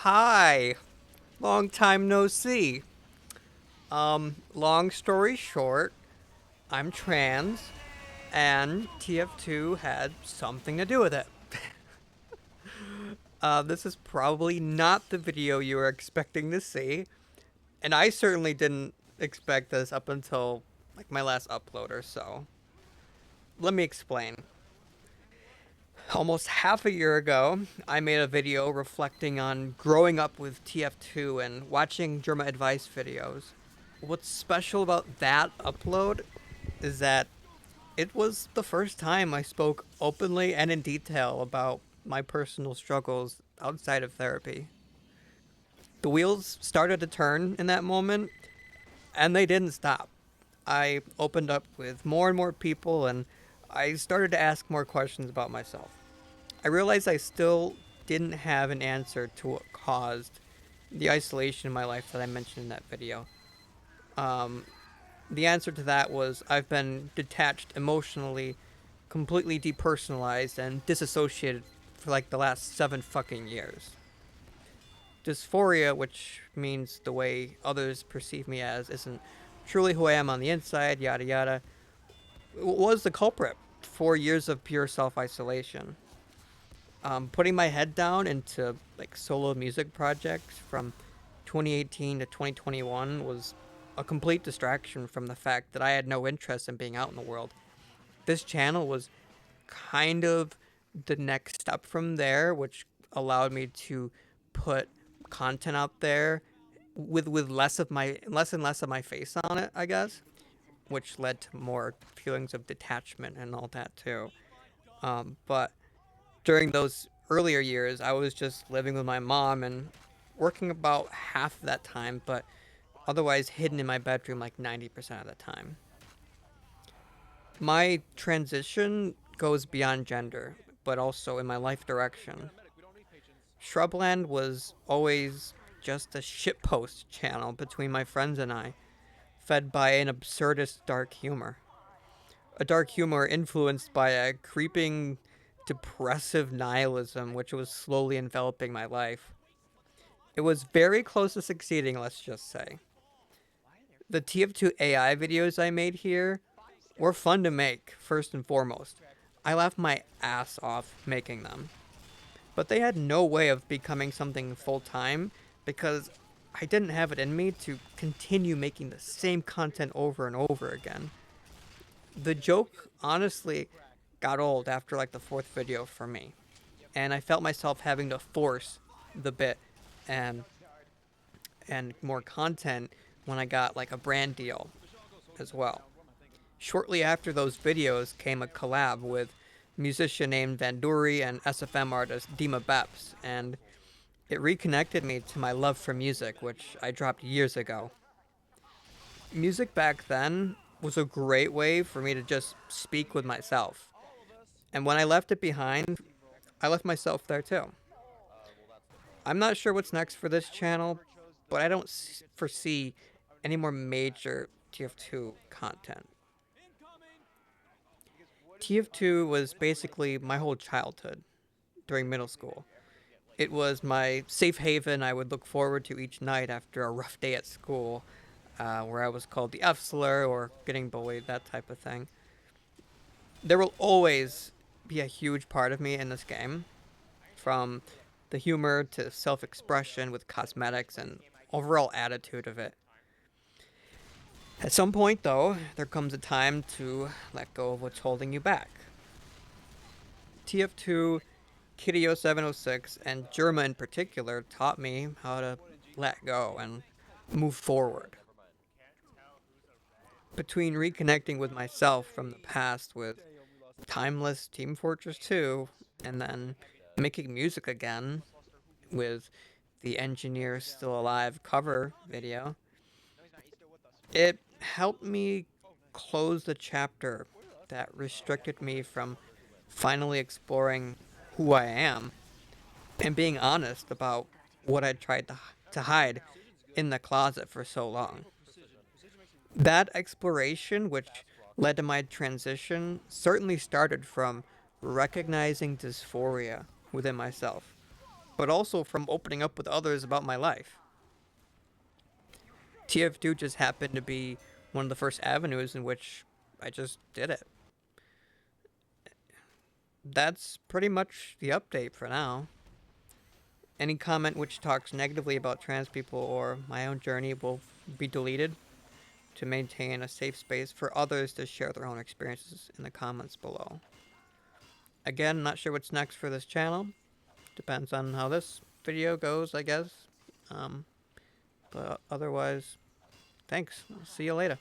Hi, long time no see. Long story short, I'm trans, and TF2 had something to do with it. This is probably not the video you were expecting to see, and I certainly didn't expect this up until like my last upload or so. Let me explain. Almost half a year ago, I made a video reflecting on growing up with TF2 and watching Germa advice videos. What's special about that upload is that it was the first time I spoke openly and in detail about my personal struggles outside of therapy. The wheels started to turn in that moment, and they didn't stop. I opened up with more and more people, and I started to ask more questions about myself. I realized I still didn't have an answer to what caused the isolation in my life that I mentioned in that video. Um, the answer to that was I've been detached emotionally, completely depersonalized, and disassociated for like the last 7 fucking years. Dysphoria, which means the way others perceive me as, isn't truly who I am on the inside, yada yada, was the culprit for years of pure self isolation. Putting my head down into like solo music projects from 2018 to 2021 was a complete distraction from the fact that I had no interest in being out in the world. This channel was kind of the next step from there, which allowed me to put content out there with less and less of my face on it, I guess, which led to more feelings of detachment and all that too. But during those earlier years, I was just living with my mom and working about half of that time, but otherwise hidden in my bedroom like 90% of the time. My transition goes beyond gender, but also in my life direction. Shrubland was always just a shitpost channel between my friends and I, fed by an absurdist dark humor. A dark humor influenced by a creeping, depressive nihilism which was slowly enveloping my life. It was very close to succeeding, let's just say. The TF2 AI videos I made here were fun to make, first and foremost. I laughed my ass off making them. But they had no way of becoming something full time because I didn't have it in me to continue making the same content over and over again. The joke honestly got old after like the fourth video for me, and I felt myself having to force the bit and more content when I got like a brand deal as well. Shortly after those videos came a collab with musician named Vanduri and SFM artist Dima Beps, and it reconnected me to my love for music, which I dropped years ago. Music back then was a great way for me to just speak with myself. And when I left it behind, I left myself there too. I'm not sure what's next for this channel, but I don't foresee any more major TF2 content. TF2 was basically my whole childhood during middle school. It was my safe haven I would look forward to each night after a rough day at school, where I was called the F slur or getting bullied, that type of thing. There will always be a huge part of me in this game, from the humor to self expression with cosmetics and overall attitude of it. At some point, though, there comes a time to let go of what's holding you back. TF2, Kideo 706, and Germa in particular taught me how to let go and move forward. Between reconnecting with myself from the past with timeless Team Fortress 2 and then making music again with the Engineer Still Alive cover video, it helped me close the chapter that restricted me from finally exploring who I am and being honest about what I tried to hide in the closet for so long. That exploration, which led to my transition, certainly started from recognizing dysphoria within myself. but also from opening up with others about my life. TF2 just happened to be one of the first avenues in which I just did it. That's pretty much the update for now. Any comment which talks negatively about trans people or my own journey will be deleted to maintain a safe space for others to share their own experiences in the comments below. Again, not sure what's next for this channel. Depends on how this video goes, I guess. But otherwise, thanks. I'll see you later.